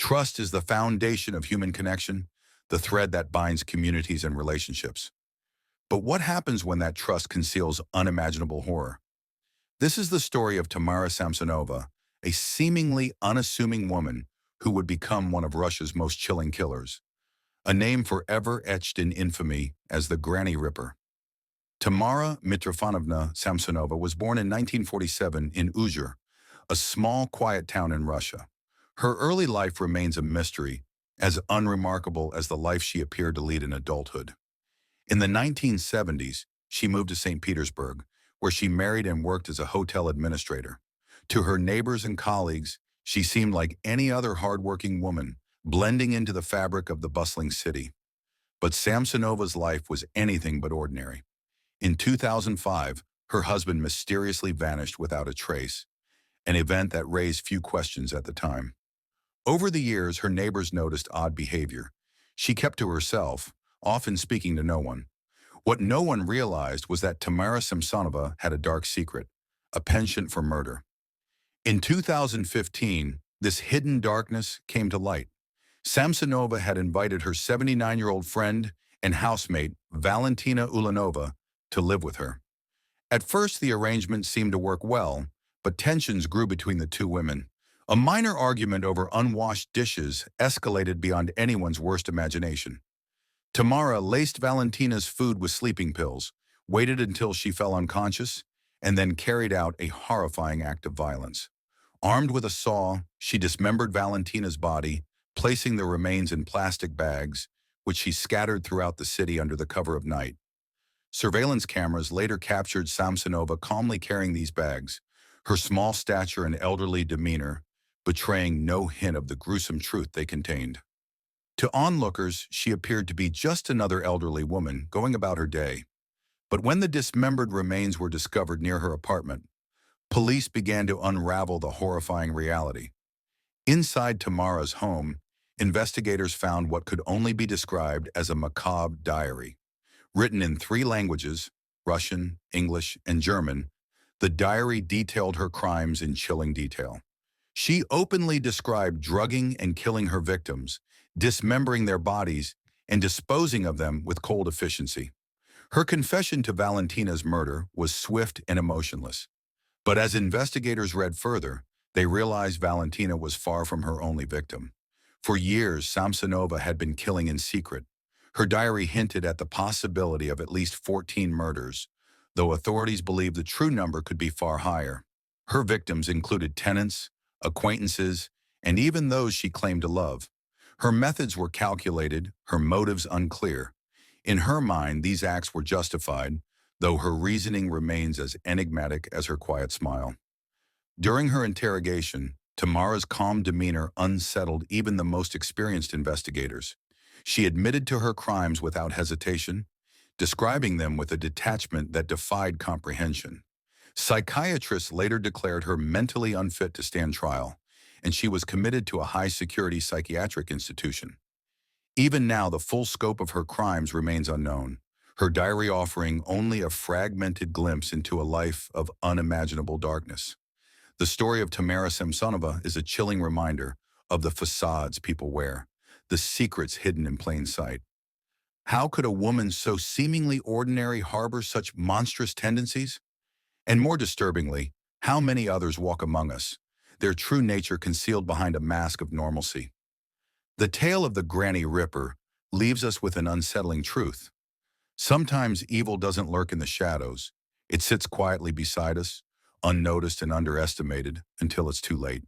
Trust is the foundation of human connection, the thread that binds communities and relationships. But what happens when that trust conceals unimaginable horror? This is the story of Tamara Samsonova, a seemingly unassuming woman who would become one of Russia's most chilling killers, a name forever etched in infamy as the Granny Ripper. Tamara Mitrofanovna Samsonova was born in 1947 in Uzhur, a small, quiet town in Russia. Her early life remains a mystery, as unremarkable as the life she appeared to lead in adulthood. In the 1970s, she moved to St. Petersburg, where she married and worked as a hotel administrator. To her neighbors and colleagues, she seemed like any other hardworking woman, blending into the fabric of the bustling city. But Samsonova's life was anything but ordinary. In 2005, her husband mysteriously vanished without a trace, an event that raised few questions at the time. Over the years, her neighbors noticed odd behavior. She kept to herself, often speaking to no one. What no one realized was that Tamara Samsonova had a dark secret, a penchant for murder. In 2015, this hidden darkness came to light. Samsonova had invited her 79-year-old friend and housemate, Valentina Ulanova, to live with her. At first, the arrangement seemed to work well, but tensions grew between the two women. A minor argument over unwashed dishes escalated beyond anyone's worst imagination. Tamara laced Valentina's food with sleeping pills, waited until she fell unconscious, and then carried out a horrifying act of violence. Armed with a saw, she dismembered Valentina's body, placing the remains in plastic bags, which she scattered throughout the city under the cover of night. Surveillance cameras later captured Samsonova calmly carrying these bags, her small stature and elderly demeanor betraying no hint of the gruesome truth they contained. To onlookers, she appeared to be just another elderly woman going about her day. But when the dismembered remains were discovered near her apartment, police began to unravel the horrifying reality. Inside Tamara's home, investigators found what could only be described as a macabre diary. Written in 3 languages, Russian, English, and German, the diary detailed her crimes in chilling detail. She openly described drugging and killing her victims, dismembering their bodies, and disposing of them with cold efficiency. Her confession to Valentina's murder was swift and emotionless. But as investigators read further, they realized Valentina was far from her only victim. For years, Samsonova had been killing in secret. Her diary hinted at the possibility of at least 14 murders, though authorities believed the true number could be far higher. Her victims included tenants, acquaintances, and even those she claimed to love. Her methods were calculated, her motives unclear. In her mind, these acts were justified, though her reasoning remains as enigmatic as her quiet smile. During her interrogation, Tamara's calm demeanor unsettled even the most experienced investigators. She admitted to her crimes without hesitation, describing them with a detachment that defied comprehension. Psychiatrists later declared her mentally unfit to stand trial, and she was committed to a high-security psychiatric institution. Even now, the full scope of her crimes remains unknown, her diary offering only a fragmented glimpse into a life of unimaginable darkness. The story of Tamara Samsonova is a chilling reminder of the facades people wear, the secrets hidden in plain sight. How could a woman so seemingly ordinary harbor such monstrous tendencies? And more disturbingly, how many others walk among us, their true nature concealed behind a mask of normalcy? The tale of the Granny Ripper leaves us with an unsettling truth. Sometimes evil doesn't lurk in the shadows. It sits quietly beside us, unnoticed and underestimated, until it's too late.